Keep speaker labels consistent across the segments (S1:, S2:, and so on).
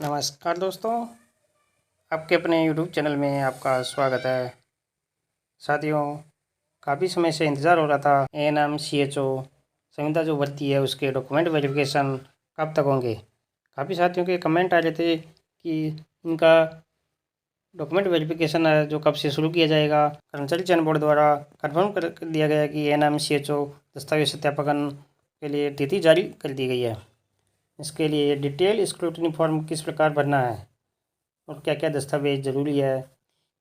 S1: नमस्कार दोस्तों, आपके अपने यूट्यूब चैनल में आपका स्वागत है। साथियों, काफ़ी समय से इंतज़ार हो रहा था एएनएम सीएचओ संविदा जो भर्ती है उसके डॉक्यूमेंट वेरिफिकेशन कब तक होंगे। काफ़ी साथियों के कमेंट आ रहे थे कि इनका डॉक्यूमेंट वेरिफिकेशन है जो कब से शुरू किया जाएगा। कर्मचारी चयन बोर्ड द्वारा कन्फर्म कर दिया गया कि एएनएम सीएचओ दस्तावेज सत्यापन के लिए तिथि जारी कर दी गई है। इसके लिए डिटेल स्क्रूटनी फॉर्म किस प्रकार भरना है और क्या क्या दस्तावेज ज़रूरी है,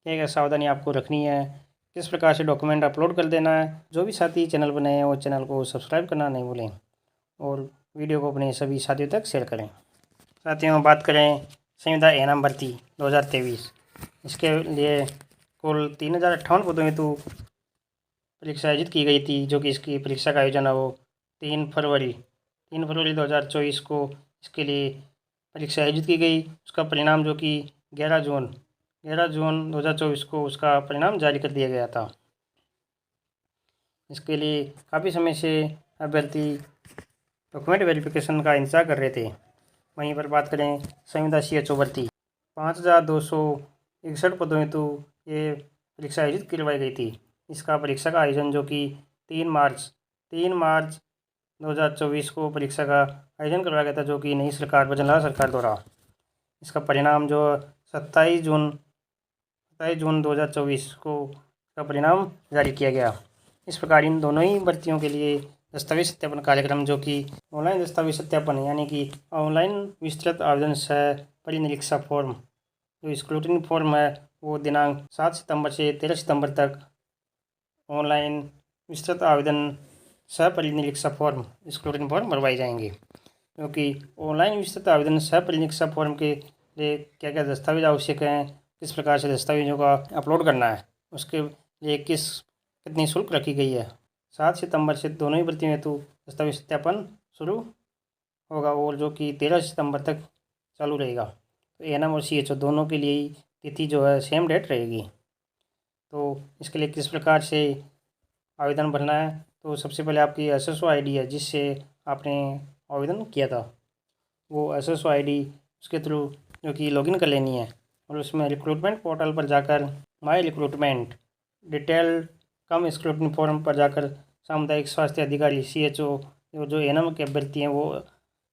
S1: क्या क्या सावधानी आपको रखनी है, किस प्रकार से डॉक्यूमेंट अपलोड कर देना है। जो भी साथी चैनल पर नए हैं वो चैनल को सब्सक्राइब करना नहीं भूलें और वीडियो को अपने सभी साथियों तक शेयर करें। साथियों, बात करें संविदा एएनएम भर्ती 2023, इसके लिए कुल 3058 पदों हेतु परीक्षा आयोजित की गई थी, जो कि इसकी परीक्षा का आयोजन है वो 3 फरवरी 2024 को इसके लिए परीक्षा आयोजित की गई। उसका परिणाम जो कि 11 जून 2024 को उसका परिणाम जारी कर दिया गया था। इसके लिए काफ़ी समय से अभ्यर्थी डॉक्यूमेंट वेरिफिकेशन का इंतजार कर रहे थे। वहीं पर बात करें संविदा सीएचओ भर्ती 5261 पदों हेतु ये परीक्षा आयोजित करवाई गई थी। इसका परीक्षा का आयोजन जो कि 3 मार्च 2024 को परीक्षा का आयोजन करवाया गया था, जो कि नई सरकार वजुंधरा सरकार द्वारा। इसका परिणाम जो 27 जून 2024 को इसका परिणाम जारी किया गया। इस प्रकार इन दोनों ही भर्तियों के लिए दस्तावेज सत्यापन कार्यक्रम जो कि ऑनलाइन दस्तावेज सत्यापन यानी कि ऑनलाइन विस्तृत आवेदन सह परिनिरीक्षा फॉर्म जो स्क्रूटनी फॉर्म है वो दिनांक 7 सितंबर से 13 सितंबर तक ऑनलाइन विस्तृत आवेदन सह परिनिरीक्षा फॉर्म स्क्रूटनी फॉर्म भरवाई जाएंगे। क्योंकि ऑनलाइन विस्तृत आवेदन सह परिनिरीक्षा फॉर्म के लिए क्या क्या दस्तावेज आवश्यक हैं, किस प्रकार से दस्तावेजों का अपलोड करना है, उसके लिए कितनी शुल्क रखी गई है। 7 सितंबर से दोनों ही भर्तियों हेतु दस्तावेज सत्यापन शुरू होगा और जो कि 13 सितंबर तक चालू रहेगा। तो एएनएम और सीएचओ दोनों के लिए ही तिथि जो है सेम डेट रहेगी। तो इसके लिए किस प्रकार से आवेदन भरना है, तो सबसे पहले आपकी एसएसओ आईडी है जिससे आपने आवेदन किया था, वो एसएसओ आईडी उसके थ्रू जो कि लॉगिन कर लेनी है और उसमें रिक्रूटमेंट पोर्टल पर जाकर माई रिक्रूटमेंट डिटेल कम स्क्रूटनी फॉर्म पर जाकर सामुदायिक स्वास्थ्य अधिकारी सीएचओ जो एएनएम के अभ्यर्थी हैं वो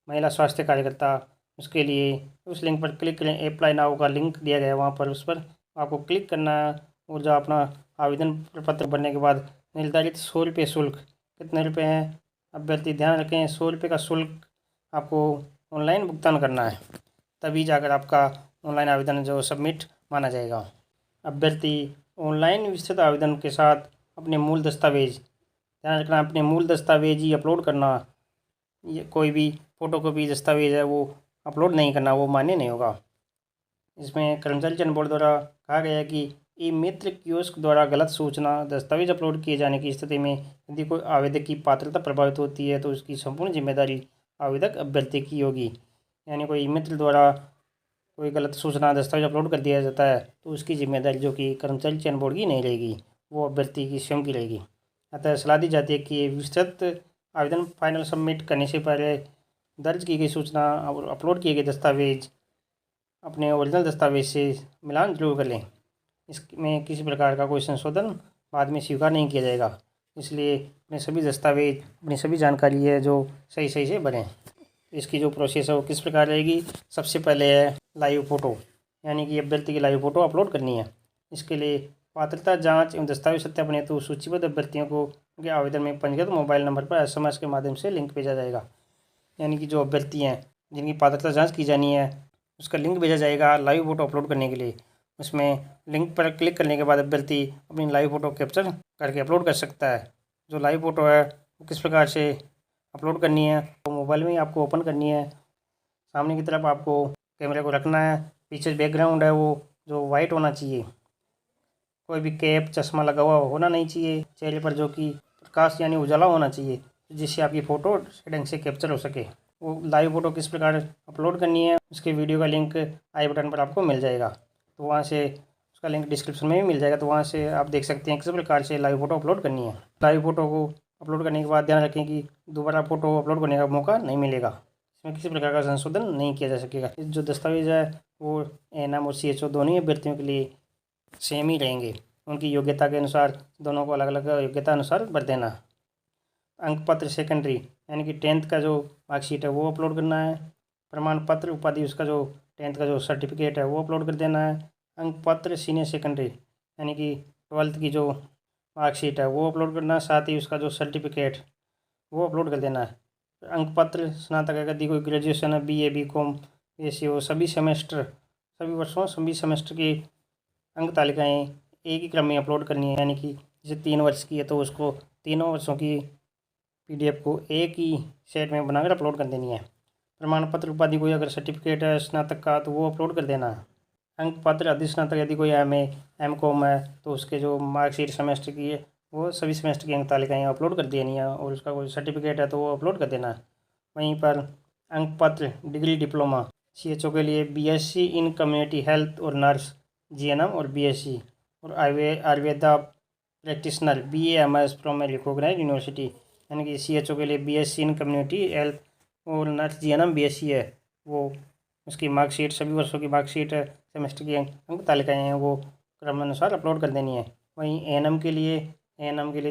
S1: महिला स्वास्थ्य कार्यकर्ता, उसके लिए उस लिंक पर क्लिक करें। अप्लाई नाउ का लिंक दिया गया है वहाँ पर, उस पर आपको क्लिक करना है और जो अपना आवेदन पत्र भरने के बाद निर्धारित 100 रुपये शुल्क, कितने रुपये हैं अभ्यर्थी ध्यान रखें, 100 रुपये का शुल्क आपको ऑनलाइन भुगतान करना है, तभी जाकर आपका ऑनलाइन आवेदन जो सबमिट माना जाएगा। अभ्यर्थी ऑनलाइन विस्तृत आवेदन के साथ अपने मूल दस्तावेज, ध्यान रखना अपने मूल दस्तावेज ही अपलोड करना, ये कोई भी फ़ोटोकॉपी दस्तावेज है वो अपलोड नहीं करना, वो मान्य नहीं होगा। इसमें कर्मचारी चयन बोर्ड द्वारा कहा गया है कि ई मित्र कियोस्क द्वारा गलत सूचना दस्तावेज अपलोड किए जाने की स्थिति में यदि कोई आवेदक की पात्रता प्रभावित होती है तो उसकी संपूर्ण जिम्मेदारी आवेदक अभ्यर्थी की होगी। यानी कोई मित्र द्वारा कोई गलत सूचना दस्तावेज अपलोड कर दिया जाता है तो उसकी जिम्मेदारी जो कि कर्मचारी चयन बोर्ड की नहीं रहेगी, वो अभ्यर्थी की स्वयं की रहेगी। अतः सलाह दी जाती है कि विस्तृत आवेदन फाइनल सबमिट करने से पहले दर्ज की गई सूचना और अपलोड किए गए दस्तावेज अपने ओरिजिनल दस्तावेज से मिलान जरूर कर लें। इसमें किसी प्रकार का कोई संशोधन बाद में स्वीकार नहीं किया जाएगा, इसलिए अपने सभी दस्तावेज अपनी सभी जानकारी है जो सही सही से भरें। इसकी जो प्रोसेस है वो किस प्रकार रहेगी, सबसे पहले है लाइव फ़ोटो, यानी कि अभ्यर्थी की लाइव फ़ोटो अपलोड करनी है। इसके लिए पात्रता जांच एवं दस्तावेज सत्यापन हेतु सूचीबद्ध अभ्यर्थियों को उनके आवेदन में पंजीकृत मोबाइल नंबर पर एसएमएस के माध्यम से लिंक भेजा जाएगा। यानी कि जो अभ्यर्थी हैं जिनकी पात्रता जांच की जानी है उसका लिंक भेजा जाएगा लाइव फ़ोटो अपलोड करने के लिए। उसमें लिंक पर क्लिक करने के बाद अभ्यर्थी अपनी लाइव फ़ोटो कैप्चर करके अपलोड कर सकता है। जो लाइव फ़ोटो है वो किस प्रकार से अपलोड करनी है, तो मोबाइल में ही आपको ओपन करनी है। सामने की तरफ आपको कैमरे को रखना है, पीछे बैकग्राउंड है वो जो वाइट होना चाहिए, कोई भी कैप चश्मा लगा हुआ होना नहीं चाहिए, चेहरे पर जो कि प्रकाश यानी उजाला होना चाहिए जिससे आपकी फ़ोटो ढंग से कैप्चर हो सके। वो लाइव फ़ोटो किस प्रकार अपलोड करनी है उसके वीडियो का लिंक आई बटन पर आपको मिल जाएगा, तो वहाँ से उसका लिंक डिस्क्रिप्शन में भी मिल जाएगा, तो वहाँ से आप देख सकते हैं किस प्रकार से लाइव फ़ोटो अपलोड करनी है। लाइव फ़ोटो को अपलोड करने के बाद ध्यान रखें कि दोबारा फ़ोटो अपलोड करने का मौका नहीं मिलेगा, इसमें किसी प्रकार का संशोधन नहीं किया जा सकेगा। जो दस्तावेज है वो एएनएम और सीएचओ दोनों ही अभ्यर्थियों के लिए सेम ही रहेंगे। उनकी योग्यता के अनुसार दोनों को अलग अलग योग्यता अनुसार भर देना। अंक पत्र सेकेंडरी यानी कि 10th का जो मार्कशीट है वो अपलोड करना है। प्रमाण पत्र उपाधि उसका जो 10th का जो सर्टिफिकेट है वो अपलोड कर देना है। अंक पत्र सीनियर सेकेंडरी यानी कि 12th की जो मार्कशीट है वो अपलोड करना है, साथ ही उसका जो सर्टिफिकेट वो अपलोड कर देना है। अंक पत्र स्नातक अगर यदि कोई ग्रेजुएशन है, बीए, बीकॉम, बीएससी हो, सभी सेमेस्टर सभी वर्षों सभी सेमेस्टर की अंक तालिकाएँ एक ही क्रम में अपलोड करनी है। यानी कि जैसे 3 वर्ष की है तो उसको तीनों वर्षों की पीडीएफ को एक ही सेट में बनाकर अपलोड कर देनी है। प्रमाण पत्र उपाधि कोई अगर सर्टिफिकेट है स्नातक का तो वो अपलोड कर देना है। अंक पत्र अधिस्नातक यदि कोई एमए, एमकॉम है तो उसके जो मार्कशीट सेमेस्टर की है वो सभी सेमेस्टर की अंक तालिकाएँ अपलोड कर देनी है, और उसका कोई सर्टिफिकेट है तो वो अपलोड कर देना है। वहीं पर अंक पत्र डिग्री डिप्लोमा सीएचओ के लिए बीएससी इन कम्युनिटी हेल्थ और नर्स जीएनएम और बीएससी, और Ayurveda practitioner BAMS from a recognised university यानी कि सीएचओ के लिए बीएससी इन कम्युनिटी हेल्थ और नर्स जीएनएम बीएससी है, वो उसकी मार्कशीट सभी वर्षों की मार्कशीट है, सेमेस्टर की अंक तालिकाएँ हैं वो क्रमानुसार अपलोड कर देनी है। वहीं एएनएम के लिए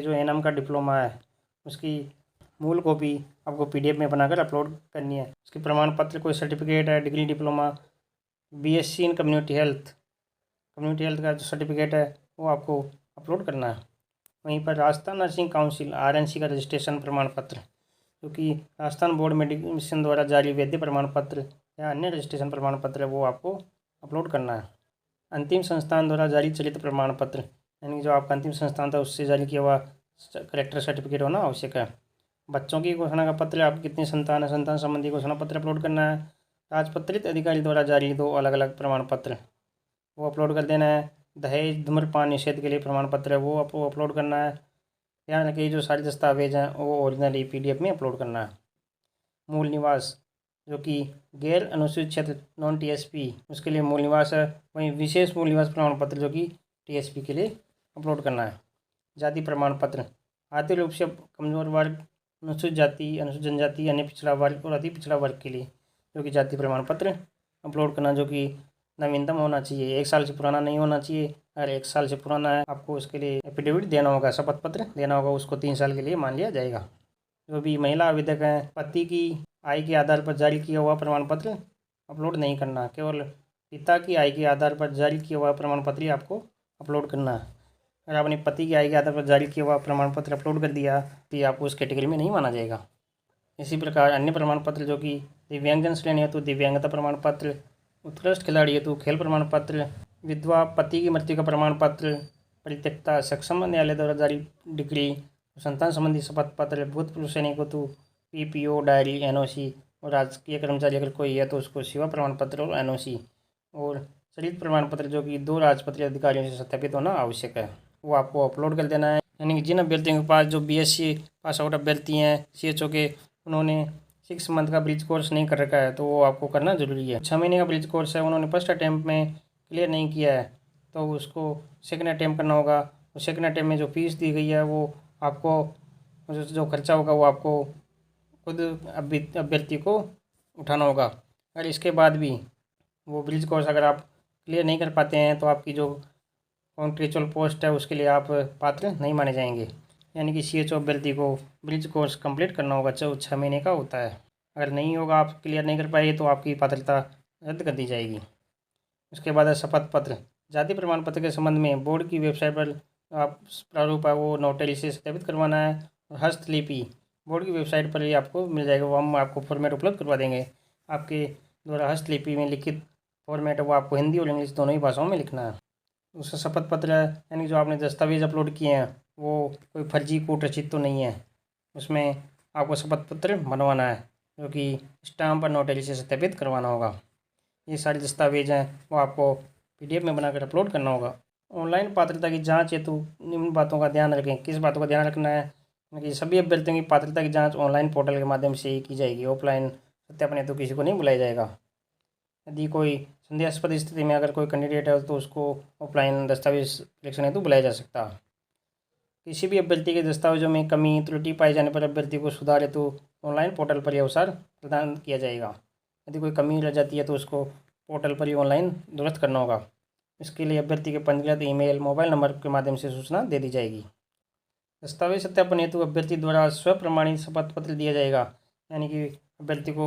S1: जो एएनएम का डिप्लोमा है उसकी मूल कॉपी आपको पीडीएफ में बनाकर अपलोड करनी है। उसके प्रमाण पत्र कोई सर्टिफिकेट है, degree diploma, BSc in community health का जो सर्टिफिकेट है वो आपको अपलोड करना है। वहीं पर राजस्थान नर्सिंग काउंसिल आरएनसी का रजिस्ट्रेशन प्रमाण पत्र, क्योंकि राजस्थान बोर्ड मेडिसिन द्वारा जारी वैध प्रमाण पत्र या अन्य रजिस्ट्रेशन प्रमाण पत्र है वो आपको अपलोड करना है। अंतिम संस्थान द्वारा जारी चलित प्रमाण पत्र यानी जो आपका अंतिम संस्थान था उससे जारी किया हुआ करेक्टर सर्टिफिकेट होना आवश्यक है। बच्चों की घोषणा का पत्र, आपकी कितनी संतान है, संतान संबंधी घोषणा पत्र अपलोड करना है। राजपत्रित अधिकारी द्वारा जारी 2 अलग अलग प्रमाण पत्र वो अपलोड कर देना है। दहेज धूम्रपान निषेध के लिए प्रमाण पत्र है वो आपको अपलोड करना है। ध्यान रखिए जो सारे दस्तावेज हैं वो ओरिजिनल पीडीएफ में अपलोड करना है। मूल निवास जो कि गैर अनुसूचित क्षेत्र नॉन टीएसपी उसके लिए मूल निवास है। वहीं विशेष मूल निवास प्रमाण पत्र जो कि टीएसपी के लिए अपलोड करना है। जाति प्रमाण पत्र आर्थिक रूप से कमजोर वर्ग, अनुसूचित जाति, अनुसूचित जनजाति, अन्य पिछड़ा वर्ग और अति पिछड़ा वर्ग के लिए जो कि जाति प्रमाण पत्र अपलोड करना, जो कि नवीनतम होना चाहिए, 1 साल से पुराना नहीं होना चाहिए। अगर 1 साल से पुराना है आपको उसके लिए एफिडेविट देना होगा, शपथ पत्र देना होगा, उसको 3 साल के लिए मान लिया जाएगा। जो भी महिला आवेदक हैं पति की आय के आधार पर जारी किया हुआ प्रमाण पत्र अपलोड नहीं करना, केवल पिता की आय के आधार पर जारी किया हुआ प्रमाण पत्र ही आपको अपलोड करना है। अगर आपने पति की आय के आधार पर जारी किया हुआ प्रमाण पत्र अपलोड कर दिया तो ये आपको उस कैटेगरी में नहीं माना जाएगा। इसी प्रकार अन्य प्रमाण पत्र जो कि दिव्यांगजन श्रेणी हेतु दिव्यांगता प्रमाण पत्र, उत्कृष्ट खिलाड़ी हेतु खेल प्रमाण पत्र, विधवा पति की मृत्यु का प्रमाण पत्र, परित्यक्ता सक्षम न्यायालय द्वारा जारी डिग्री, संतान संबंधी शपथ पत्र, भूतपूर्व सैनिक हेतु पीपीओ डायरी, एनओसी, और राजकीय कर्मचारी अगर कोई है तो उसको सेवा प्रमाण पत्र और एनओसी, और चलित प्रमाण पत्र जो कि 2 राजपत्रित अधिकारियों से सत्यापित होना आवश्यक है वो आपको अपलोड कर देना है। यानी कि जिन अभ्यर्थियों के पास जो बीएससी पास आउट अभ्यर्थी हैं सीएचओ के, उन्होंने 6 मंथ का ब्रिज कोर्स नहीं कर रखा है तो वो आपको करना ज़रूरी है। 6 महीने का ब्रिज कोर्स है उन्होंने फर्स्ट अटैम्प्ट में क्लियर नहीं किया है तो उसको सेकंड अटैम्प्ट करना होगा। और सेकंड अटैम्प्ट में जो फीस दी गई है वो आपको जो खर्चा होगा वो आपको खुद अभ्यर्थी को उठाना होगा। अगर इसके बाद भी वो ब्रिज कोर्स अगर आप क्लियर नहीं कर पाते हैं तो आपकी जो कॉन्ट्रेक्चुअल पोस्ट है उसके लिए आप पात्र नहीं माने जाएंगे। यानी कि सीएचओ अभ्यर्थी को ब्रिज कोर्स कंप्लीट करना होगा, जो 6 महीने का होता है। अगर नहीं होगा, आप क्लियर नहीं कर पाएंगे तो आपकी पात्रता रद्द कर दी जाएगी। उसके बाद है शपथ पत्र। जाति प्रमाण पत्र के संबंध में बोर्ड की वेबसाइट पर आप प्रारूप है वो नोटरी से सत्यापित करवाना है। और हस्तलिपि बोर्ड की वेबसाइट पर ही आपको मिल जाएगा, वो हम आपको फॉर्मेट उपलब्ध करवा देंगे। आपके द्वारा हस्तलिपि में लिखित फॉर्मेट है वो आपको हिंदी और इंग्लिश दोनों ही भाषाओं में लिखना है। उसका शपथ पत्र है यानी जो आपने दस्तावेज अपलोड किए हैं वो कोई फर्जी कूट रचित तो नहीं है, उसमें आपको शपथ पत्र बनवाना है जो कि स्टाम्प और नोटरी से सत्यापित करवाना होगा। ये सारे दस्तावेज हैं वो आपको पीडीएफ में बनाकर अपलोड करना होगा। ऑनलाइन पात्रता की जांच हेतु निम्न बातों का ध्यान रखें। किस बातों का ध्यान रखना है कि सभी अभ्यर्थियों की पात्रता की जांच ऑनलाइन पोर्टल के माध्यम से ही की जाएगी, ऑफलाइन सत्यापन हेतु किसी को नहीं बुलाया जाएगा। यदि कोई संदेहास्पद स्थिति में अगर कोई कैंडिडेट है तो उसको ऑफलाइन दस्तावेज कलेक्शन हेतु बुलाया जा सकता है। किसी भी अभ्यर्थी के दस्तावेजों में कमी त्रुटि पाए जाने पर अभ्यर्थी को सुधार हेतु ऑनलाइन पोर्टल पर यह अवसर प्रदान किया जाएगा। यदि कोई कमी रह जाती है तो उसको पोर्टल पर ही ऑनलाइन दुरुस्त करना होगा। इसके लिए अभ्यर्थी के पंजीकृत ईमेल मोबाइल नंबर के माध्यम से सूचना दे दी जाएगी। दस्तावेज सत्यापन हेतु अभ्यर्थी द्वारा स्वप्रमाणित शपथ पत्र दिया जाएगा। यानी कि अभ्यर्थी को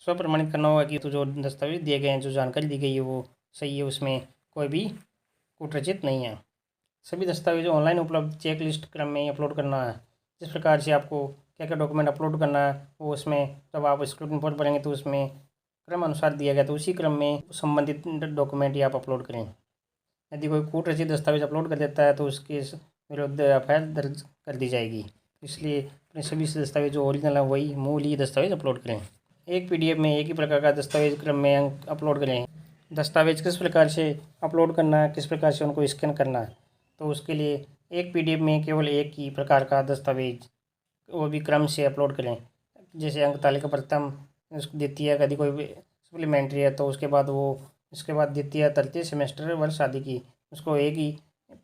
S1: स्वप्रमाणित करना होगा कि तो जो दस्तावेज दिए गए हैं, जो जानकारी दी गई है वो सही है, उसमें कोई भी कूटरचित नहीं है। सभी दस्तावेजों ऑनलाइन उपलब्ध चेक लिस्ट क्रम में अपलोड करना है। जिस प्रकार से आपको क्या क्या डॉक्यूमेंट अपलोड करना है वो उसमें जब आप स्क्रूटनी पर पढ़ेंगे तो उसमें क्रम अनुसार दिया गया, तो उसी क्रम में संबंधित डॉक्यूमेंट ही आप अपलोड करें। यदि कोई कूटरचित दस्तावेज अपलोड कर देता है तो उसके विरुद्ध एफआईआर दर्ज कर दी जाएगी। इसलिए अपने सभी दस्तावेज जो ओरिजिनल है वही मूल ही दस्तावेज अपलोड करें। एक पीडीएफ में एक ही प्रकार का दस्तावेज क्रम में अपलोड करें। दस्तावेज किस प्रकार से अपलोड करना है, किस प्रकार से उनको स्कैन करना है, तो उसके लिए एक पीडीएफ में केवल एक ही प्रकार का दस्तावेज वो भी क्रम से अपलोड करें। जैसे अंक तालिका प्रथम उसको द्वितीय, यदि कोई सप्लीमेंट्री है तो उसके बाद वो इसके बाद द्वितीय तृतीय सेमेस्टर वर्ष आदि की उसको एक ही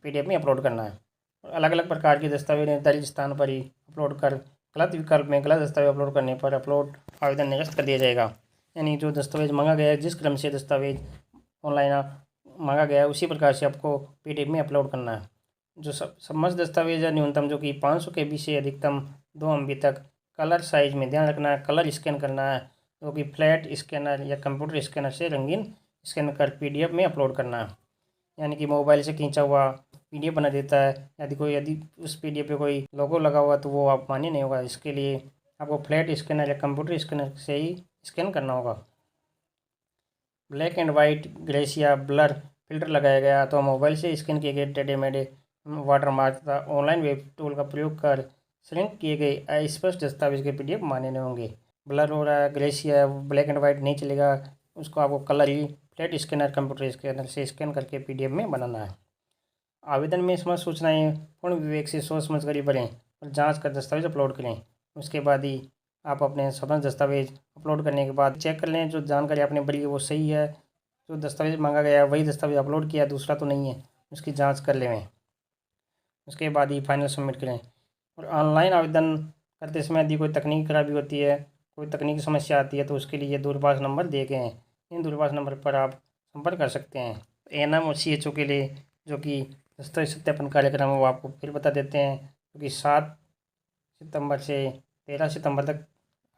S1: पीडीएफ में अपलोड करना है। अलग अलग प्रकार के दस्तावेज निर्धारित स्थान पर ही अपलोड कर गलत विकल्प में गलत दस्तावेज अपलोड करने पर अपलोड आवेदन निरस्त कर दिया जाएगा। यानी जो दस्तावेज मांगा गया है, जिस क्रम से दस्तावेज ऑनलाइन मांगा गया है उसी प्रकार से आपको पीडीएफ में अपलोड करना है। जो समस्त दस्तावेज है न्यूनतम जो कि 500 KB से अधिकतम 2 MB तक, कलर साइज में ध्यान रखना है, कलर स्कैन करना है जो कि फ्लैट स्कैनर या कंप्यूटर स्कैनर से रंगीन स्कैन कर पीडीएफ में अपलोड करना है। यानी कि मोबाइल से खींचा हुआ पीडीएफ बना देता है, यदि उस पीडीएफ पे कोई लोगो लगा हुआ तो वो आप मान्य नहीं होगा। इसके लिए आपको फ्लैट स्कैनर या कंप्यूटर स्कैनर से ही स्कैन करना होगा। Black and white, gratia, blur filter लगाया गया तो मोबाइल से स्कैन किए गए टेढ़े मेढ़े वाटरमार्क तथा ऑनलाइन वेब टूल का प्रयोग कर श्रिंक किए गए अस्पष्ट दस्तावेज के पीडीएफ मान्य नहीं होंगे। ब्लर हो रहा है, ग्रेसिया, ब्लैक एंड वाइट नहीं चलेगा, उसको आपको कलर ही फ्लैट स्कैनर कंप्यूटर स्कैनर से स्कैन करके पीडीएफ में बनाना है। आवेदन में समस्त सूचनाएं पूर्ण विवेक से सोच समझ कर ही भरें और जांच कर दस्तावेज अपलोड करें। उसके बाद ही आप अपने समस्त दस्तावेज अपलोड करने के बाद चेक कर लें जो जानकारी आपने भरी है वो सही है, जो दस्तावेज मांगा गया है वही दस्तावेज अपलोड किया, दूसरा तो नहीं है, उसकी जाँच कर लें। उसके बाद ही फाइनल सबमिट करें। और ऑनलाइन आवेदन करते समय यदि कोई तकनीकी खराबी होती है, कोई तकनीकी समस्या आती है तो उसके लिए दूरभाष नंबर दिए गए हैं। इन दूरभाष नंबर पर आप संपर्क कर सकते हैं। एएनएम और सीएचओ के लिए जो कि दस्तावेज सत्यापन कार्यक्रम है वो आपको फिर बता देते हैं, क्योंकि 7 सितंबर से 13 सितंबर तक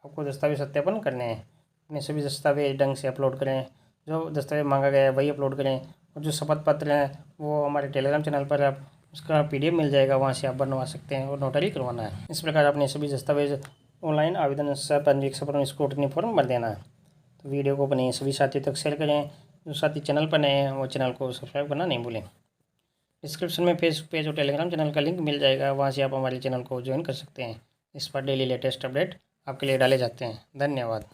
S1: आपको दस्तावेज सत्यापन करने हैं। अपने सभी दस्तावेज ढंग से अपलोड करें, जो दस्तावेज मांगा गया है वही अपलोड करें। और जो शपथ पत्र हैं वो हमारे टेलीग्राम चैनल पर आप उसका पीडीएफ मिल जाएगा, वहाँ से आप बनवा सकते हैं और नोटरी करवाना है। इस प्रकार अपने सभी दस्तावेज ऑनलाइन आवेदन पंजीकरण स्क्रूटनी फॉर्म भर देना है। तो वीडियो को अपने सभी साथियों तक शेयर करें। जो साथी चैनल पर नए हैं वो चैनल को सब्सक्राइब करना नहीं भूलें। डिस्क्रिप्शन में फेसबुक पेज और टेलीग्राम चैनल का लिंक मिल जाएगा, वहाँ से आप हमारे चैनल को ज्वाइन कर सकते हैं। इस पर डेली लेटेस्ट अपडेट आपके लिए डाले जाते हैं। धन्यवाद।